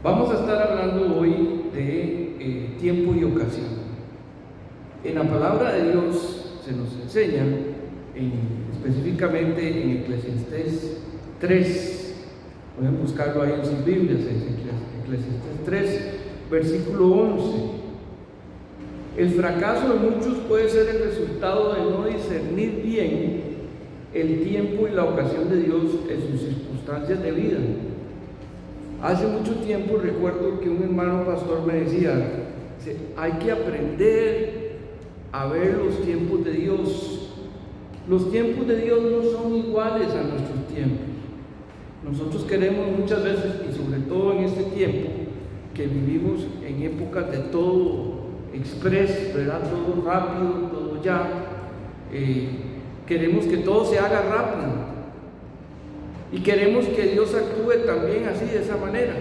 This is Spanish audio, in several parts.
Vamos a estar hablando hoy de tiempo y ocasión. En la palabra de Dios se nos enseña, específicamente en Eclesiastés 3, pueden buscarlo ahí en sus Biblias, Eclesiastés 3, versículo 11. El fracaso de muchos puede ser el resultado de no discernir bien el tiempo y la ocasión de Dios en sus circunstancias de vida. Hace mucho tiempo recuerdo que un hermano pastor me decía, hay que aprender a ver los tiempos de Dios. Los tiempos de Dios no son iguales a nuestros tiempos. Nosotros queremos muchas veces, y sobre todo en este tiempo, que vivimos en épocas de todo express, ¿verdad? Todo rápido, todo ya. Queremos que todo se haga rápido. Y queremos que Dios actúe también así, de esa manera.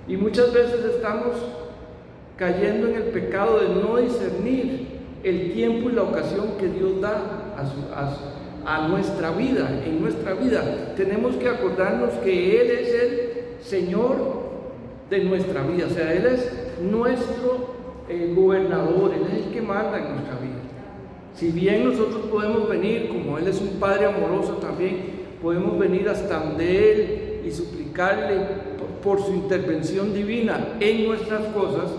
Y muchas veces estamos cayendo en el pecado de no discernir el tiempo y la ocasión que Dios da a nuestra vida. En nuestra vida tenemos que acordarnos que Él es el Señor de nuestra vida. O sea, Él es nuestro gobernador, Él es el que manda en nuestra vida. Si bien nosotros podemos venir, como Él es un Padre amoroso también, podemos venir hasta donde Él y suplicarle por su intervención divina en nuestras cosas,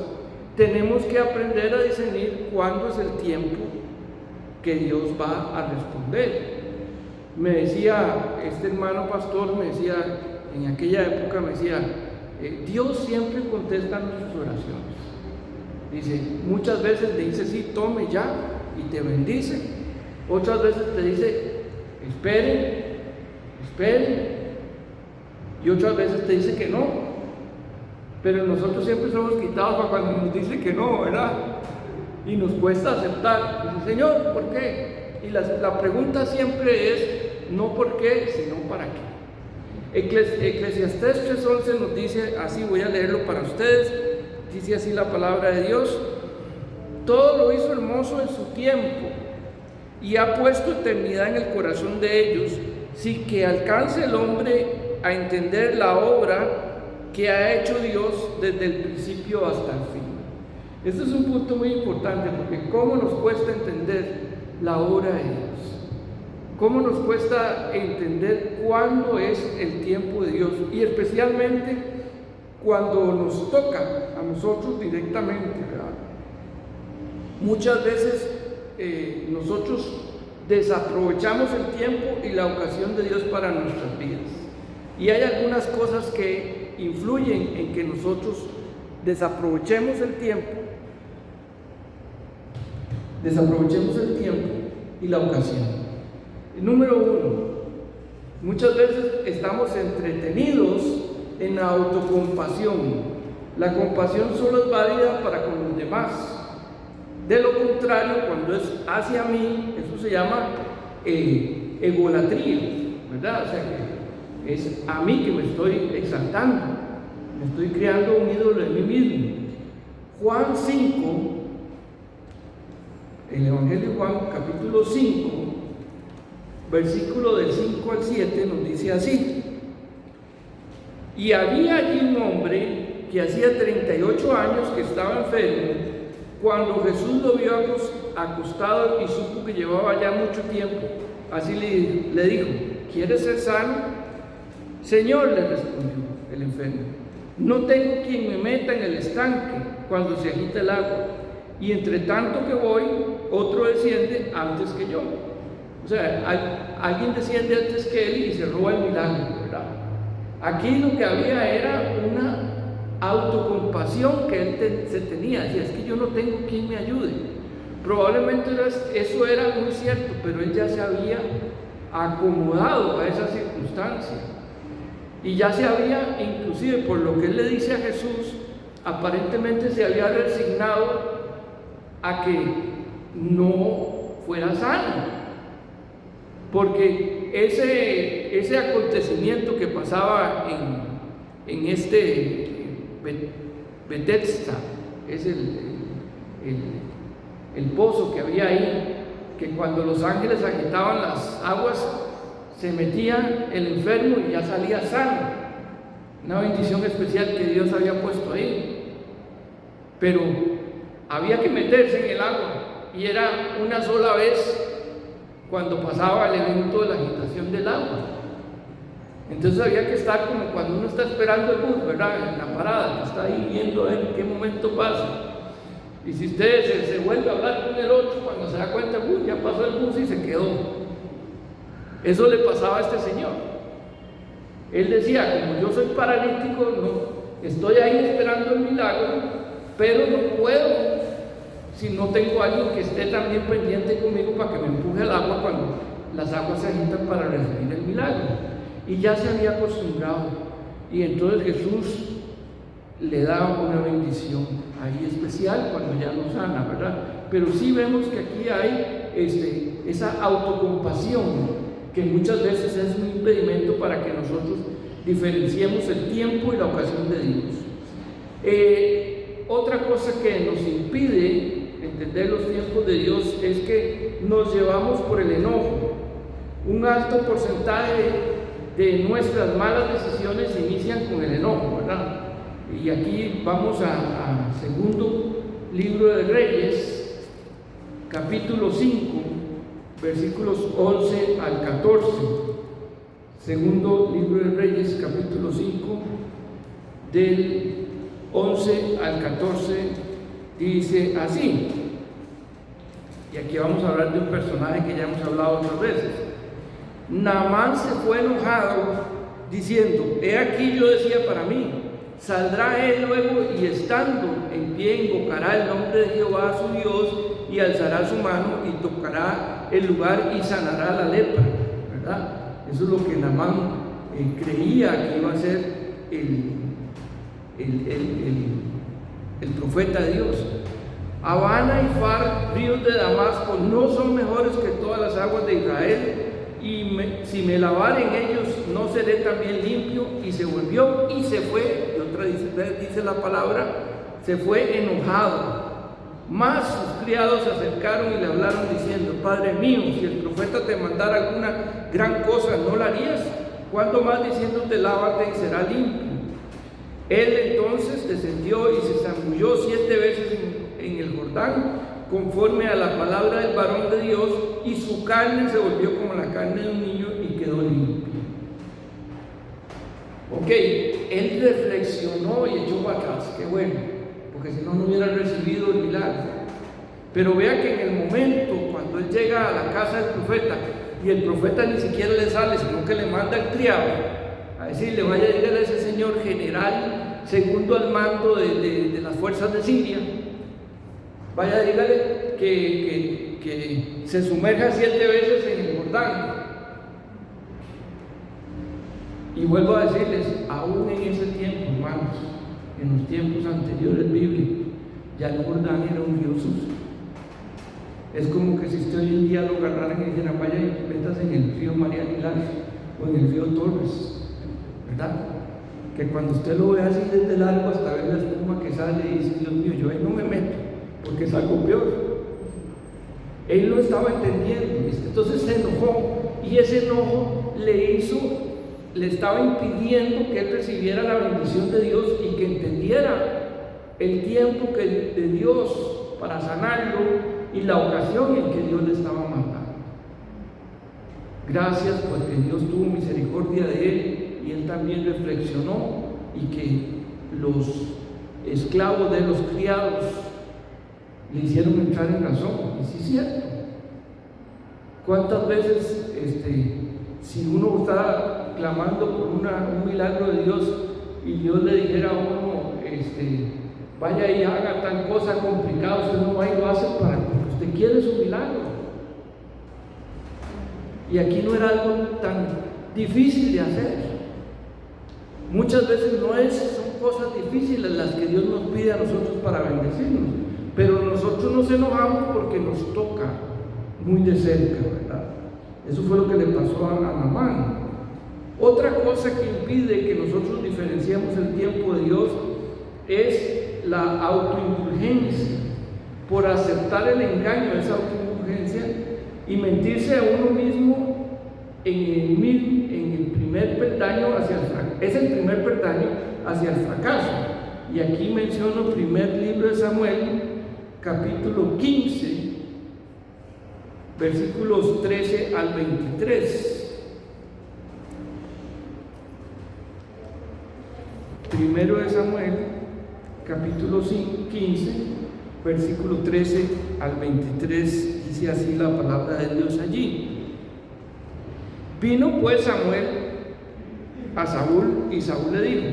tenemos que aprender a discernir cuándo es el tiempo que Dios va a responder. Me decía este hermano pastor, me decía, en aquella época me decía, Dios siempre contesta nuestras oraciones. Dice, muchas veces te dice, sí, tome ya, y te bendice. Otras veces te dice, espere, y otras veces te dice que no, pero nosotros siempre somos quitados para cuando nos dice que no, ¿verdad? Y nos cuesta aceptar. Dice, Señor, ¿por qué? Y la pregunta siempre es, no por qué, sino para qué. Eclesiastés 3:11 nos dice, así voy a leerlo para ustedes, dice así la palabra de Dios: todo lo hizo hermoso en su tiempo, y ha puesto eternidad en el corazón de ellos, sin que alcance el hombre a entender la obra que ha hecho Dios desde el principio hasta el fin. Este es un punto muy importante, porque cómo nos cuesta entender la obra de Dios, cómo nos cuesta entender cuándo es el tiempo de Dios, y especialmente cuando nos toca a nosotros directamente, ¿verdad? Muchas veces nosotros desaprovechamos el tiempo y la ocasión de Dios para nuestras vidas. Y hay algunas cosas que influyen en que nosotros desaprovechemos el tiempo y la ocasión. Número uno, muchas veces estamos entretenidos en la autocompasión. La compasión solo es válida para con los demás. De lo contrario, cuando es hacia mí, eso se llama egolatría, ¿verdad? O sea, que es a mí que me estoy exaltando, me estoy creando un ídolo de mí mismo. Juan 5, el Evangelio de Juan, capítulo 5, versículo del 5 al 7, nos dice así: y había allí un hombre que hacía 38 años que estaba enfermo. Cuando Jesús lo vio acostado y supo que llevaba ya mucho tiempo, así le dijo, ¿quieres ser sano? Señor, le respondió el enfermo, no tengo quien me meta en el estanque cuando se agita el agua, y entre tanto que voy, otro desciende antes que yo. O sea, alguien desciende antes que él y se roba el milagro, ¿verdad? Aquí lo que había era una autocompasión que él se tenía. Decía, es que yo no tengo quien me ayude. Probablemente eso era muy cierto, pero él ya se había acomodado a esa circunstancia, y ya se había, inclusive por lo que él le dice a Jesús, aparentemente se había resignado a que no fuera sano, porque ese acontecimiento que pasaba en este Bethesda, es el pozo que había ahí, que cuando los ángeles agitaban las aguas, se metía el enfermo y ya salía sano. una bendición especial que Dios había puesto ahí, pero había que meterse en el agua y era una sola vez cuando pasaba el evento de la agitación del agua. Entonces había que estar como cuando uno está esperando el bus, ¿verdad? En la parada, que está ahí viendo a ver en qué momento pasa. Y si usted se vuelve a hablar con el otro, cuando se da cuenta, ya pasó el bus y se quedó. Eso le pasaba a este señor. Él decía, como yo soy paralítico, no, estoy ahí esperando el milagro, pero no puedo si no tengo a alguien que esté también pendiente conmigo para que me empuje al agua cuando las aguas se agitan para recibir el milagro. Y ya se había acostumbrado. Y entonces Jesús le da una bendición ahí especial cuando ya lo sana, ¿verdad? Pero sí vemos que aquí hay esa autocompasión que muchas veces es un impedimento para que nosotros diferenciemos el tiempo y la ocasión de Dios. Otra cosa que nos impide entender los tiempos de Dios es que nos llevamos por el enojo. Un alto porcentaje de nuestras malas decisiones se inician con el enojo, ¿verdad? Y aquí vamos a segundo libro de Reyes, capítulo 5, versículos 11 al 14. Segundo libro de Reyes, capítulo 5, del 11 al 14, dice así. Y aquí vamos a hablar de un personaje que ya hemos hablado otras veces. Naamán se fue enojado, diciendo: he aquí, yo decía para mí, saldrá él luego y estando en pie invocará el nombre de Jehová su Dios y alzará su mano y tocará el lugar y sanará la lepra, ¿verdad? Eso es lo que Naamán creía que iba a ser el profeta de Dios. Habana y Far, ríos de Damasco, no son mejores que todas las aguas de Israel, y si me lavare en ellos, no seré también limpio. Y se volvió y se fue. Y otra dice la palabra, se fue enojado. Mas sus criados se acercaron y le hablaron diciendo: Padre mío, si el profeta te mandara alguna gran cosa, ¿no la harías? ¿Cuánto más diciéndote lávate y será limpio? Él entonces descendió y se zambulló 7 veces en el Jordán, conforme a la palabra del varón de Dios, y su carne se volvió como la carne de un niño y quedó limpio. Ok, él reflexionó y echó para atrás, qué bueno, porque si no, no hubiera recibido el milagro. Pero vea que en el momento cuando él llega a la casa del profeta, y el profeta ni siquiera le sale, sino que le manda al criado a decirle: vaya a llegar a ese señor general, segundo al mando de las fuerzas de Siria, vaya a dígale que se sumerja 7 veces en el Jordán. Y vuelvo a decirles, aún en ese tiempo, hermanos, en los tiempos anteriores bíblicos, ya el Jordán era un río sucio. Es como que si usted hoy en día lo agarraran y dijeran: vaya y métase en el río María Aguilar o en el río Torres, ¿verdad? Que cuando usted lo ve así desde el agua hasta ver la espuma que sale y dice: Dios mío, yo ahí no me meto, porque es algo peor. Él no estaba entendiendo, entonces se enojó, y ese enojo le estaba impidiendo que él recibiera la bendición de Dios y que entendiera el tiempo de Dios para sanarlo y la ocasión en que Dios le estaba mandando. Gracias porque Dios tuvo misericordia de él y él también reflexionó, y que los esclavos de los criados le hicieron entrar en razón. Y sí es cierto. ¿Cuántas veces si uno está clamando por un milagro de Dios y Dios le dijera a uno, vaya y haga tal cosa complicada, usted no va y lo hace porque usted quiere su milagro? Y aquí no era algo tan difícil de hacer. Muchas veces son cosas difíciles las que Dios nos pide a nosotros para bendecirnos, pero nosotros nos enojamos porque nos toca muy de cerca, ¿verdad? Eso fue lo que le pasó a Naamán. Otra cosa que impide que nosotros diferenciemos el tiempo de Dios es la autoindulgencia, por aceptar el engaño de esa autoindulgencia y mentirse a uno mismo en el primer peldaño hacia el fracaso. Es el primer peldaño hacia el fracaso. Y aquí menciono el primer libro de Samuel, capítulo 15, versículos 13 al 23. Primero de Samuel, capítulo 15, versículo 13 al 23, dice así la palabra de Dios allí. Vino pues Samuel a Saúl, y Saúl le dijo: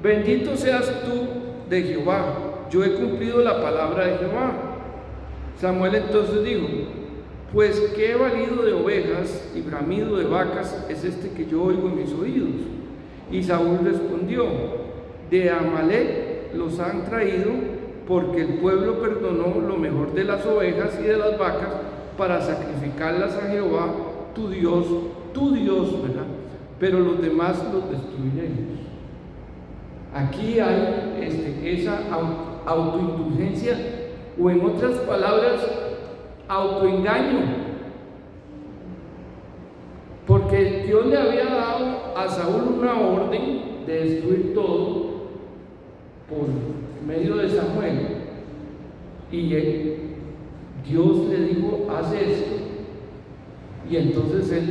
bendito seas tú de Jehová, yo he cumplido la palabra de Jehová. Samuel entonces dijo: pues qué valido de ovejas y bramido de vacas es este que yo oigo en mis oídos. Y Saúl respondió: de Amalec los han traído, porque el pueblo perdonó lo mejor de las ovejas y de las vacas para sacrificarlas a Jehová tu Dios, ¿verdad? Pero los demás los destruiremos. Aquí hay esa autoindulgencia, o en otras palabras, autoengaño, porque Dios le había dado a Saúl una orden de destruir todo por medio de Samuel, y Dios le dijo: haz esto. Y entonces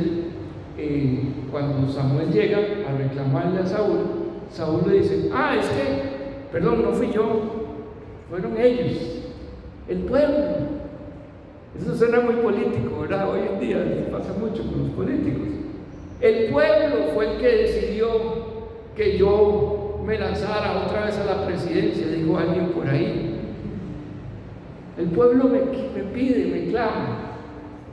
cuando Samuel llega a reclamarle a Saúl, Saúl le dice: es que, perdón, no fui yo, fueron ellos, el pueblo. Eso suena muy político, ¿verdad? Hoy en día pasa mucho con los políticos. El pueblo fue el que decidió que yo me lanzara otra vez a la presidencia, dijo alguien por ahí. El pueblo me pide, me clama.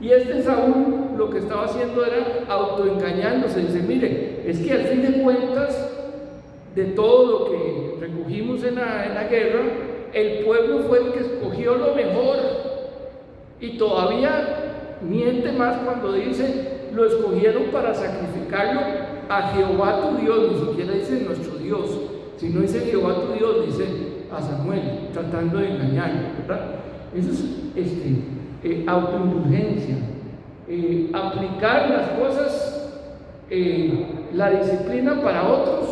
Y Saúl lo que estaba haciendo era autoengañándose. Dice: mire, es que al fin de cuentas, de todo lo que recogimos en la guerra, el pueblo fue el que escogió lo mejor. Y todavía miente más cuando dice: lo escogieron para sacrificarlo a Jehová tu Dios. Ni siquiera dice nuestro Dios, sino dice Jehová tu Dios, dice a Samuel, tratando de engañarlo, ¿verdad? Eso es autoindulgencia, aplicar las cosas, la disciplina para otros,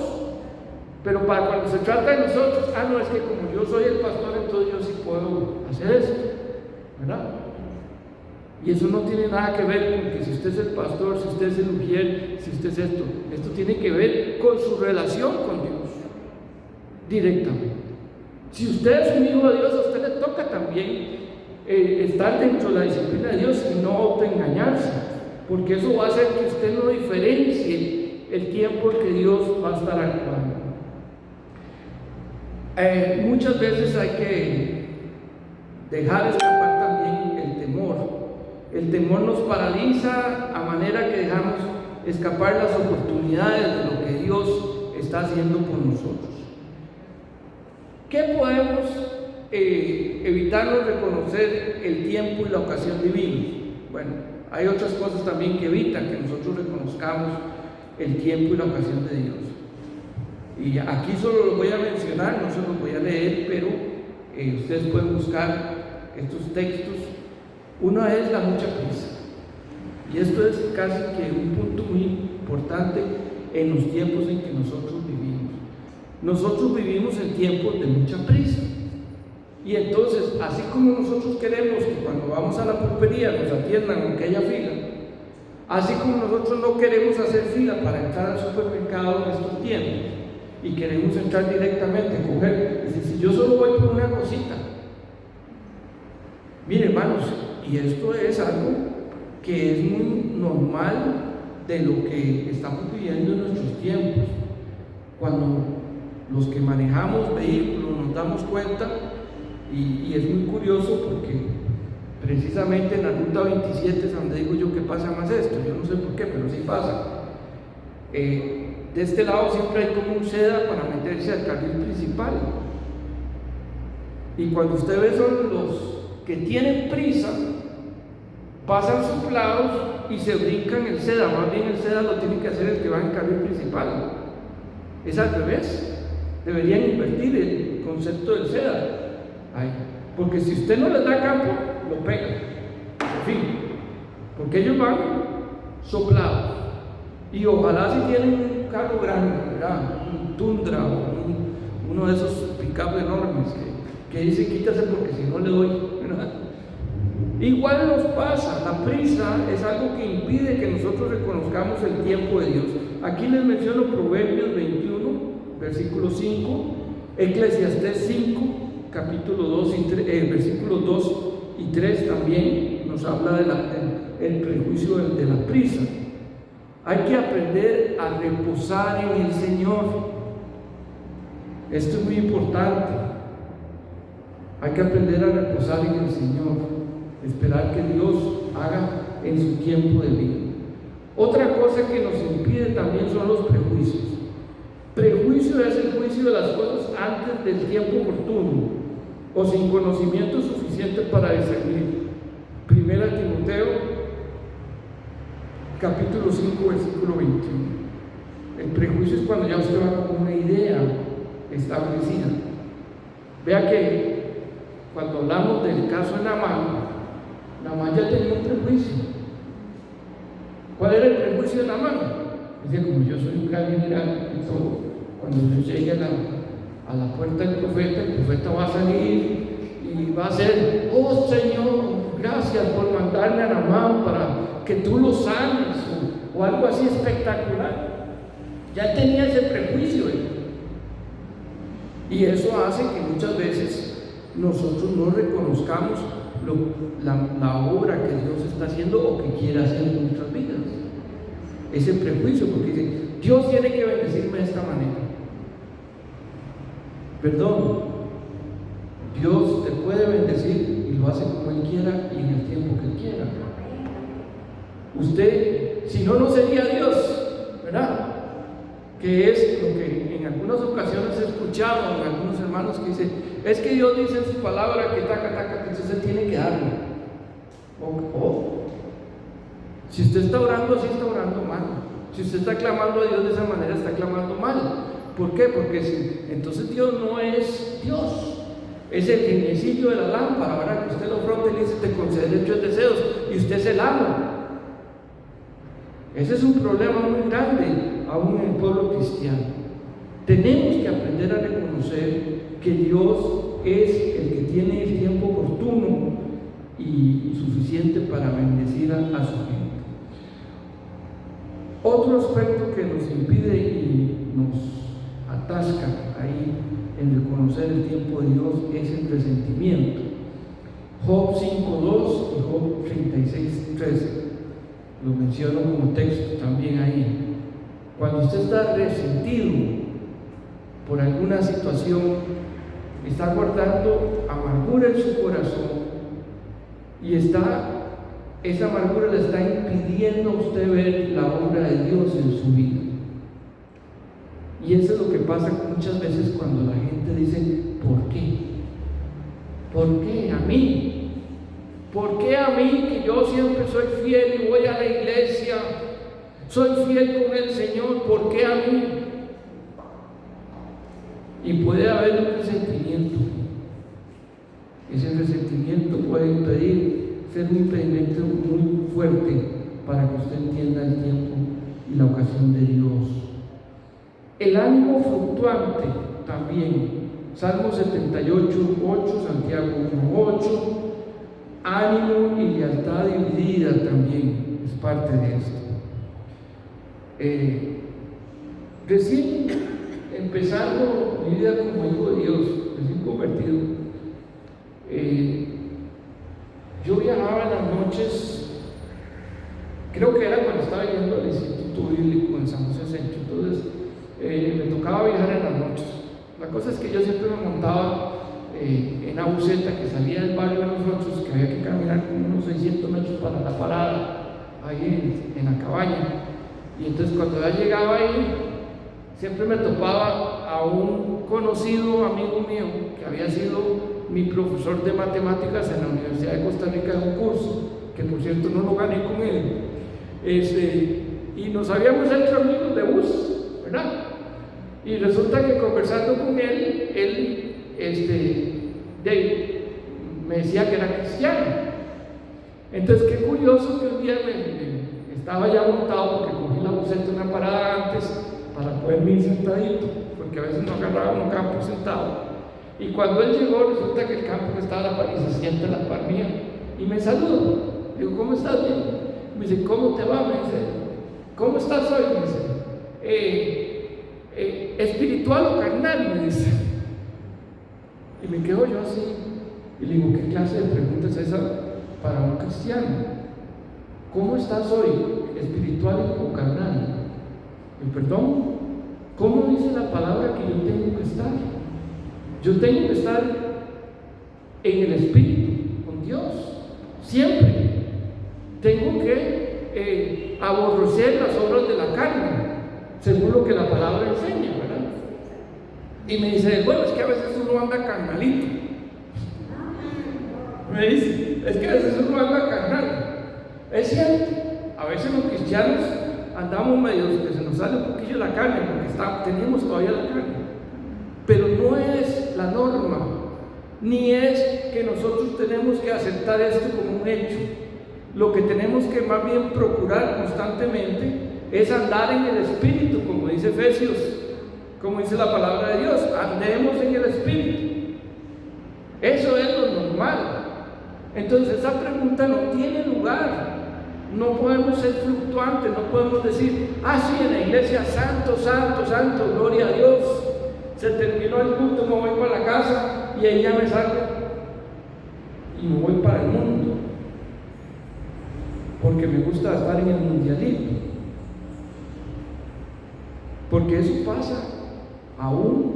pero para cuando se trata de nosotros, no, es que como yo soy el pastor, entonces yo sí puedo hacer esto, ¿verdad? Y eso no tiene nada que ver con que si usted es el pastor, si usted es el ujier, si usted es esto tiene que ver con su relación con Dios, directamente. Si usted es un hijo de Dios, a usted le toca también estar dentro de la disciplina de Dios y no autoengañarse, porque eso va a hacer que usted no diferencie el tiempo en que Dios va a estar actuando. Muchas veces hay que dejar escapar también el temor. El temor nos paraliza a manera que dejamos escapar las oportunidades de lo que Dios está haciendo por nosotros. ¿Qué podemos evitarnos reconocer el tiempo y la ocasión divinos? Bueno, hay otras cosas también que evitan que nosotros reconozcamos el tiempo y la ocasión de Dios. Y aquí solo los voy a mencionar, no se los voy a leer, pero ustedes pueden buscar estos textos. Una es la mucha prisa, y esto es casi que un punto muy importante en los tiempos en que nosotros vivimos. Nosotros vivimos en tiempos de mucha prisa, y entonces, así como nosotros queremos que cuando vamos a la pulpería nos atiendan aunque haya fila, así como nosotros no queremos hacer fila para entrar al supermercado en estos tiempos, y queremos entrar directamente a coger, es decir, si yo solo voy por una cosita. Mire, hermanos, y esto es algo que es muy normal de lo que estamos viviendo en nuestros tiempos. Cuando los que manejamos vehículos nos damos cuenta, y es muy curioso porque precisamente en la ruta 27 es donde digo yo que pasa más esto. Yo no sé por qué, pero sí pasa. De este lado siempre hay como un seda para meterse al carril principal, y cuando usted ve son los que tienen prisa, pasan soplados y se brincan el seda. Más bien el seda lo tiene que hacer el que va en el carril principal. Es al revés. Deberían invertir el concepto del seda. Porque si usted no les da campo, lo pegan. En fin, porque ellos van soplados. Y ojalá si tienen un carro grande, ¿verdad? Un Tundra o uno de esos pick-up enormes que dice quítase porque si no le doy, ¿verdad? Igual nos pasa, la prisa es algo que impide que nosotros reconozcamos el tiempo de Dios. Aquí les menciono Proverbios 21, versículo 5, Eclesiastés 5, capítulo 2 versículos 2 y 3 también nos habla del prejuicio de la prisa. Hay que aprender a reposar en el Señor. Esto es muy importante. Hay que aprender a reposar en el Señor, esperar que Dios haga en su tiempo de vida. Otra cosa que nos impide también son los prejuicios. Prejuicio es el juicio de las cosas antes del tiempo oportuno o sin conocimiento suficiente para discernir. Primera Timoteo capítulo 5, versículo 21. El prejuicio es cuando ya usted va con una idea establecida. Vea que cuando hablamos del caso de Naamán ya tenía un prejuicio. ¿Cuál era el prejuicio de Naamán? Dice, como yo soy un gran general y todo, cuando yo llegue a la puerta del profeta, el profeta va a salir y va a ser, oh Señor, gracias por mandarme a Naamán para que tú lo sanes, o algo así espectacular. Ya tenía ese prejuicio. Y eso hace que muchas veces nosotros no reconozcamos la obra que Dios está haciendo o que quiere hacer en nuestras vidas. Ese prejuicio, porque dice, Dios tiene que bendecirme de esta manera. Perdón, Dios te puede bendecir y lo hace como Él quiera y en el tiempo que Él quiera. Usted, si no, no sería Dios, ¿verdad? Que es lo que en algunas ocasiones he escuchado en algunos hermanos que dicen, es que Dios dice en su palabra que taca, que usted tiene que darlo. Si usted está orando así, está orando mal. Si usted está clamando a Dios de esa manera, está clamando mal. ¿Por qué? Porque entonces Dios no es Dios. Es el geniecillo de la lámpara, ¿verdad? Que usted lo fronte y le dice, te concederé 3 deseos, y usted es el amo. Ese es un problema muy grande, aún en el pueblo cristiano. Tenemos que aprender a reconocer que Dios es el que tiene el tiempo oportuno y suficiente para bendecir a su gente. Otro aspecto que nos impide y nos atasca ahí en reconocer el tiempo de Dios es el resentimiento. Job 5:2 y Job 36:13 lo menciono como texto también ahí. Cuando usted está resentido por alguna situación, está guardando amargura en su corazón y esa amargura le está impidiendo a usted ver la obra de Dios en su vida. Y eso es lo que pasa muchas veces cuando la gente dice, ¿por qué? ¿Por qué a mí? ¿Por qué a mí, que yo siempre soy fiel y voy a la iglesia, soy fiel con el Señor? ¿Por qué a mí? Y puede haber un resentimiento. Ese resentimiento puede ser un impedimento muy fuerte para que usted entienda el tiempo y la ocasión de Dios. El ánimo fluctuante también. Salmo 78:8, Santiago 1:8. Ánimo y lealtad dividida también es parte de esto. Recién empezando mi vida como hijo de Dios, recién convertido, yo viajaba en las noches, creo que era cuando estaba yendo al Instituto Bíblico en San José Centro, entonces me tocaba viajar en las noches. La cosa es que yo siempre me montaba en una buseta que salía del barrio de nosotros, que había que caminar como unos 600 metros para la parada, ahí en la cabaña. Y entonces cuando ya llegaba ahí, siempre me topaba a un conocido amigo mío, que había sido mi profesor de matemáticas en la Universidad de Costa Rica en un curso, que por cierto no lo gané con él, y nos habíamos hecho amigos de bus, ¿verdad? Y resulta que conversando con él me decía que era cristiano. Entonces, qué curioso que un día estaba ya montado porque cogí la buseta una parada antes para poderme ir sentadito, porque a veces no agarraba un campo sentado. Y cuando él llegó, resulta que el campo que estaba a la par y se sienta en la par mía y me saluda. Digo, ¿cómo estás? Bien. Me dice, ¿cómo te va? Me dice, ¿cómo estás hoy? Me dice, ¿espiritual o carnal? Me dice. Y me quedo yo así. Y le digo, ¿qué clase de pregunta es esa para un cristiano? ¿Cómo estás hoy? ¿Espiritual o carnal? Y perdón, ¿cómo dice la palabra que yo tengo que estar? Yo tengo que estar en el Espíritu, con Dios, siempre. Tengo que aborrecer las obras de la carne, según lo que la palabra enseña, ¿verdad? Y me dice, bueno, es que a veces uno anda carnalito. Me dice, es que a veces uno anda carnal. Es cierto, a veces los cristianos andamos medios que se nos sale un poquillo la carne, porque tenemos todavía la carne. Pero no es la norma, ni es que nosotros tenemos que aceptar esto como un hecho. Lo que tenemos que más bien procurar constantemente es andar en el Espíritu, como dice Efesios, como dice la palabra de Dios, andemos en el Espíritu. Eso es lo normal. Entonces esa pregunta no tiene lugar. No podemos ser fluctuantes, no podemos decir, sí, en la iglesia, santo, santo, santo, gloria a Dios. Se terminó el culto, me voy para la casa y ahí ya me salgo y me voy para el mundo, porque me gusta estar en el mundialismo, porque eso pasa aún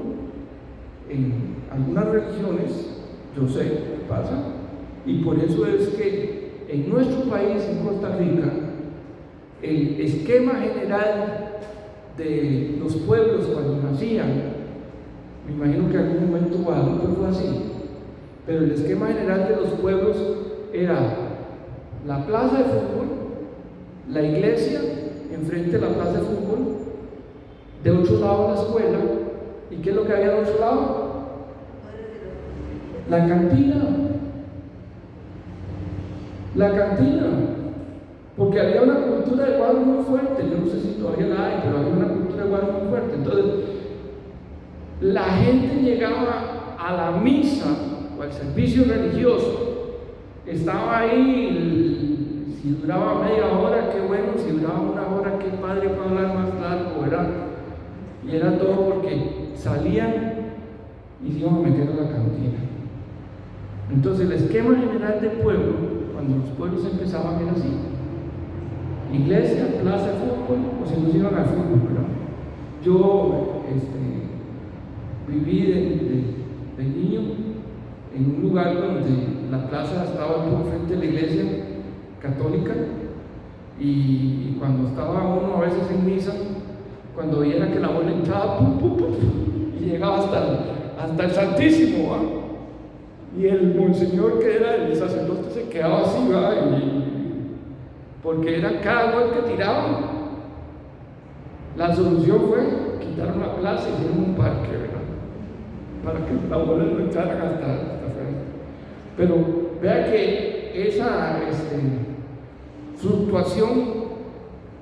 en algunas religiones. Yo sé que pasa, y por eso es que en nuestro país, en Costa Rica, el esquema general de los pueblos cuando nacían, me imagino que en algún momento Guadalupe fue así, pero el esquema general de los pueblos era la plaza de fútbol, la iglesia, enfrente de la plaza de fútbol, de otro lado la escuela, ¿y qué es lo que había de otro lado? La cantina. La cantina, porque había una cultura de guardia muy fuerte. Yo no sé si todavía la hay, pero había una cultura de guardia muy fuerte. Entonces, la gente llegaba a la misa o al servicio religioso, estaba ahí, si duraba media hora, qué bueno, si duraba una hora, qué padre para hablar más largo, ¿verdad? Y era todo porque salían y se iban a meter a la cantina. Entonces, el esquema general del pueblo, cuando los pueblos empezaban, era así: iglesia, plaza de fútbol, o si no se iban al fútbol, ¿verdad? Yo viví de niño en un lugar donde la plaza estaba por frente de la iglesia católica, y cuando estaba uno a veces en misa, cuando viera que la bola entraba, pum, pum, pum, y llegaba hasta el Santísimo, ¿va? Y el monseñor, que era el sacerdote, se quedaba así, ¿va? Porque era cada gol que tiraban. La solución fue quitar una plaza y hicieron un parque, ¿verdad? Para que la bola no echaran hasta frente. Pero vea que esa fluctuación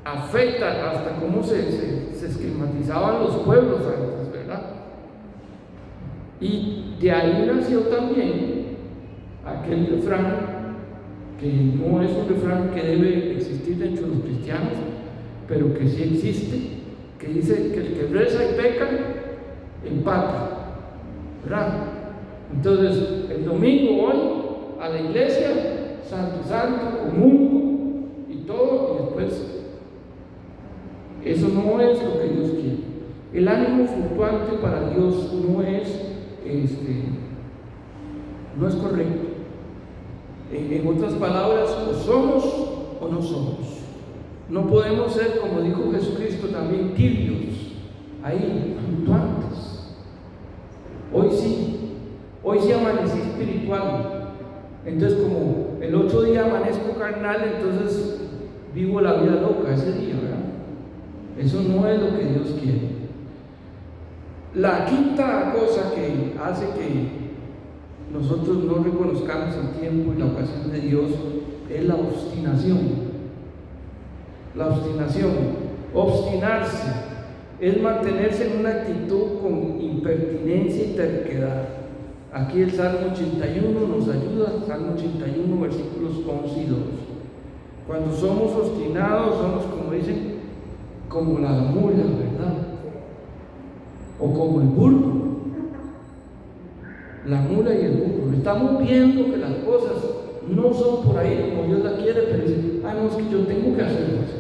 afecta hasta cómo se esquematizaban los pueblos antes, ¿verdad? Y de ahí nació también aquel refrán, que no es un refrán que debe existir dentro de los cristianos, pero que sí existe, que dice que el que reza y peca, empata, ¿verdad? Entonces, el domingo voy a la iglesia, santo, santo, común y todo, y después, eso no es lo que Dios quiere. El ánimo fluctuante para Dios no es correcto. En otras palabras, o somos o no somos. No podemos ser, como dijo Jesucristo, también tibios, ahí, fluctuantes. Hoy sí amanecí espiritual, entonces como el otro día amanezco carnal, entonces vivo la vida loca ese día, ¿verdad? Eso no es lo que Dios quiere. La quinta cosa que hace que nosotros no reconozcamos el tiempo y la ocasión de Dios es la obstinación. La obstinación, obstinarse, es mantenerse en una actitud con impertinencia y terquedad. Aquí el Salmo 81 nos ayuda, Salmo 81, versículos 11 y 12. Cuando somos obstinados, somos, como dicen, como la mula, ¿verdad? O como el burro. La mula y el burro. Estamos viendo que las cosas no son por ahí como Dios las quiere, pero dicen, no, es que yo tengo que hacerlo así.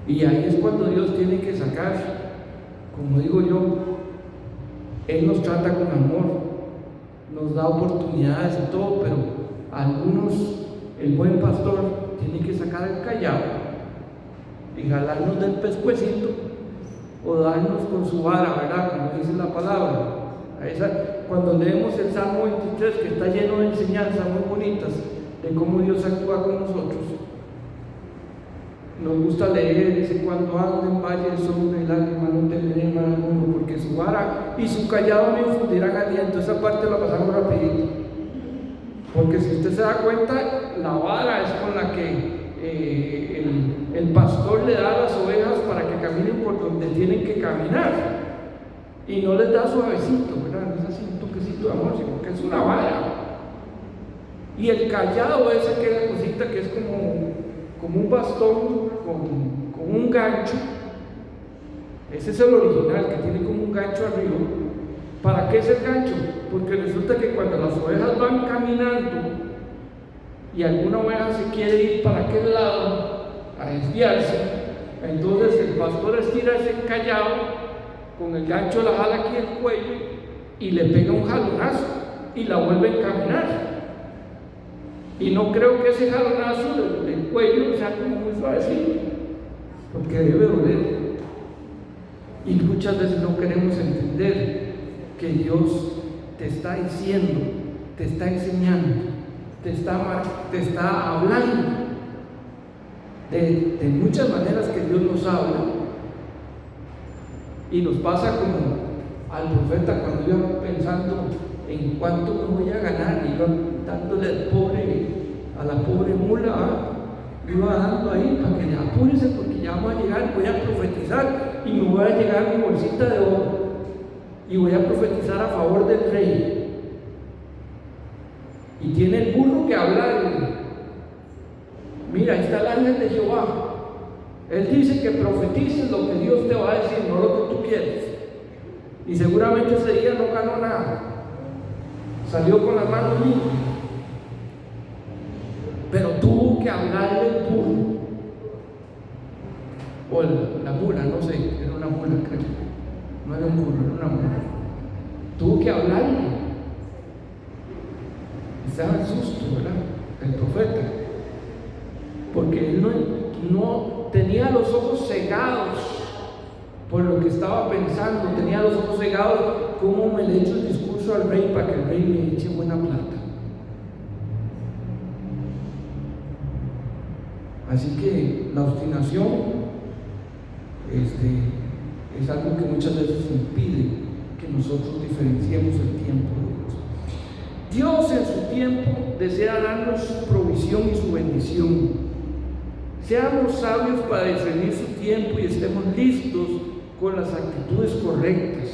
Y ahí es cuando Dios tiene que sacar, como digo yo, Él nos trata con amor, nos da oportunidades y todo, pero algunos, el buen pastor tiene que sacar el callado y jalarnos del pescuecito o darnos con su vara, ¿verdad? Como dice la palabra. Cuando leemos el Salmo 23, que está lleno de enseñanzas muy bonitas de cómo Dios actúa con nosotros, nos gusta leer, dice: cuando ando en valle de sombra y lágrimas no temeré mal alguno, porque su vara y su callado me infundirán aliento. Esa parte la pasamos rapidito, porque si usted se da cuenta, la vara es con la que el pastor le da a las ovejas para que caminen por donde tienen que caminar, y no les da suavecito, ¿verdad? No es así un toquecito de amor, sino que es una vara. Y el callado ese, que es la cosita que es como un bastón con un gancho, ese es el original, que tiene como un gancho arriba. ¿Para qué es el gancho? Porque resulta que cuando las ovejas van caminando y alguna oveja se quiere ir para aquel lado a desviarse, entonces el pastor estira ese callado, con el gancho la jala aquí el cuello y le pega un jalonazo y la vuelve a encaminar. Y no creo que ese jalonazo del cuello sea como muy suavecito, porque debe doler. Y muchas veces no queremos entender que Dios te está diciendo, te está enseñando, te está hablando de muchas maneras que Dios nos habla. Y nos pasa como al profeta cuando iba pensando en cuánto me voy a ganar, y iba dándole a la pobre mula, iba dando ahí para que ya apúrese, porque ya vamos a llegar, voy a profetizar y me voy a llegar mi bolsita de oro y voy a profetizar a favor del rey. Y tiene el burro que hablarle: mira, ahí está el ángel de Jehová, él dice que profetices lo que Dios te va a decir, no lo que tú quieres. Y seguramente ese día no ganó nada, salió con las manos limpias, pero tuvo que hablarle el burro, o la mula, no sé, era una mula, creo, no era un burro, era una mula. Tuvo que hablarle. Estaba en susto, ¿verdad? El profeta, porque él no tenía los ojos cegados por lo que estaba pensando, tenía los ojos cegados: ¿cómo me le echo el discurso al rey para que el rey me eche buena plata? Así que la obstinación es algo que muchas veces impide que nosotros diferenciemos el tiempo de Dios. Dios en su tiempo desea darnos su provisión y su bendición. Seamos sabios para discernir su tiempo y estemos listos con las actitudes correctas.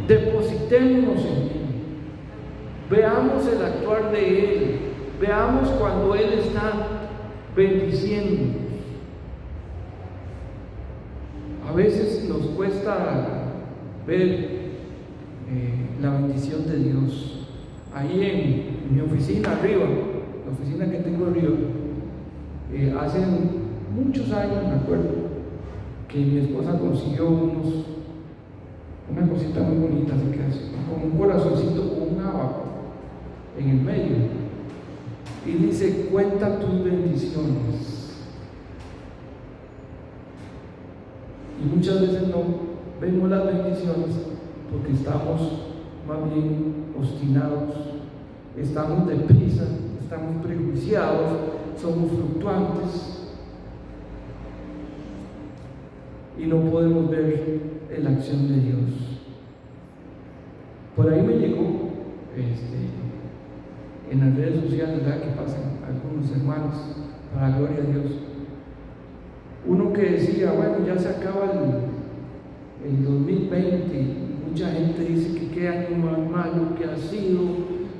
Depositémonos en Él, veamos el actuar de Él, veamos cuando Él está bendiciendo. A veces nos cuesta ver la bendición de Dios. Ahí en mi oficina arriba, la oficina que tengo arriba, hace muchos años me acuerdo que mi esposa consiguió una cosita muy bonita, así que hace como un corazoncito con un abaco en el medio, y dice: cuenta tus bendiciones. Y muchas veces no vemos las bendiciones porque estamos más bien obstinados, estamos deprisa, estamos prejuiciados, somos fluctuantes y no podemos ver la acción de Dios. Por ahí me llegó en las redes sociales, ¿verdad?, que pasan algunos hermanos para la gloria de Dios. Uno que decía, bueno, ya se acaba el 2020, y mucha gente dice que qué año más malo que ha sido,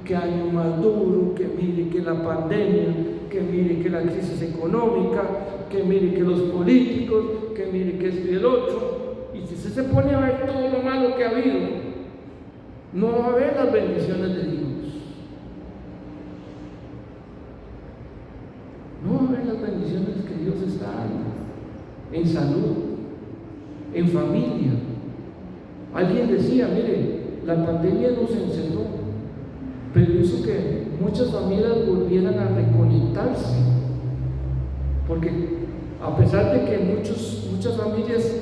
qué año más duro, que mire que la pandemia, que mire que la crisis económica, que mire que los políticos, que mire que esto y el otro. Y si usted se pone a ver todo lo malo que ha habido, no va a ver las bendiciones de Dios. No va a ver las bendiciones que Dios está dando en salud, en familia. Alguien decía, mire, la pandemia nos encerró, pero hizo que muchas familias volvieran a reconectarse, porque a pesar de que muchas familias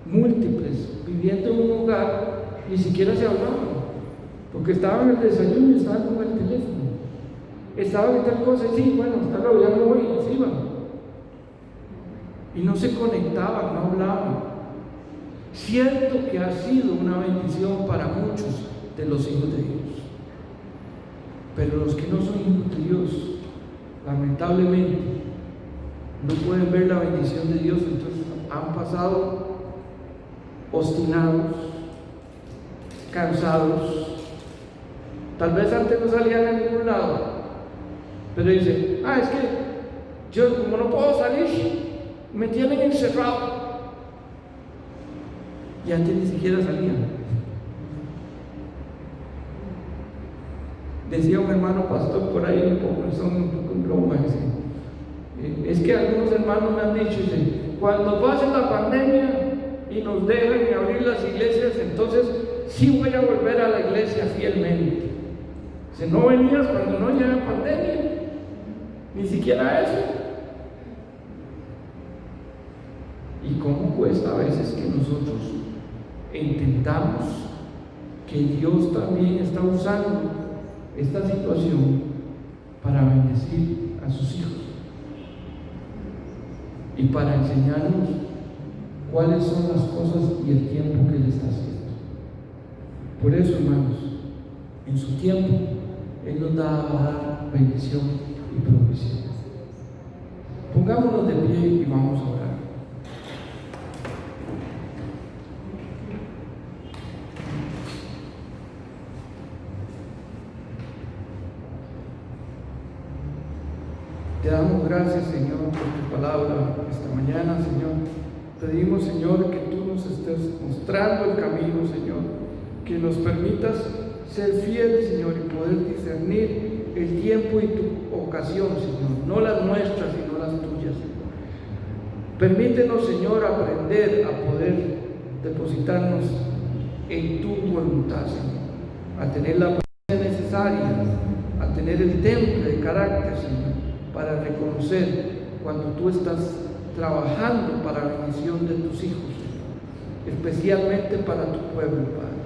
múltiples viviendo en un hogar, ni siquiera se hablaban, porque estaban en el desayuno y estaban con el teléfono, estaban en tal cosa, y sí, bueno, hasta luego, ya me voy, y se iban, y no se conectaban, no hablaban. Cierto que ha sido una bendición para muchos de los hijos de Dios, pero los que no son hijos de Dios, lamentablemente, no pueden ver la bendición de Dios, entonces han pasado obstinados, cansados. Tal vez antes no salían a ningún lado, pero dicen, es que yo como no puedo salir, me tienen encerrado. Y antes ni siquiera salían. Decía un hermano pastor por ahí, son un poco en broma, es que algunos hermanos me han dicho, cuando pase la pandemia y nos dejen abrir las iglesias, entonces sí voy a volver a la iglesia fielmente. No venías cuando no llega pandemia, ni siquiera eso. Y cómo cuesta a veces que nosotros entendamos que Dios también está usando esta situación para bendecir a sus hijos y para enseñarnos cuáles son las cosas y el tiempo que Él está haciendo. Por eso, hermanos, en su tiempo Él nos da a dar bendición y provisión. Pongámonos de pie y vamos a orar. Te damos gracias, Señor, por tu palabra esta mañana, Señor. Pedimos, Señor, que tú nos estés mostrando el camino, Señor, que nos permitas ser fieles, Señor, y poder discernir el tiempo y tu ocasión, Señor, no las nuestras, sino las tuyas, Señor. Permítenos, Señor, aprender a poder depositarnos en tu voluntad, Señor, a tener la paciencia necesaria, a tener el temple de carácter, Señor, para reconocer cuando tú estás trabajando para la bendición de tus hijos, Señor, especialmente para tu pueblo, Padre.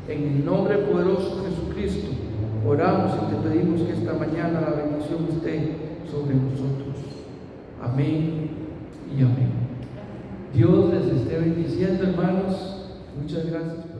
En el nombre poderoso de Jesucristo, oramos y te pedimos que esta mañana la bendición esté sobre nosotros. Amén y amén. Dios les esté bendiciendo, hermanos. Muchas gracias.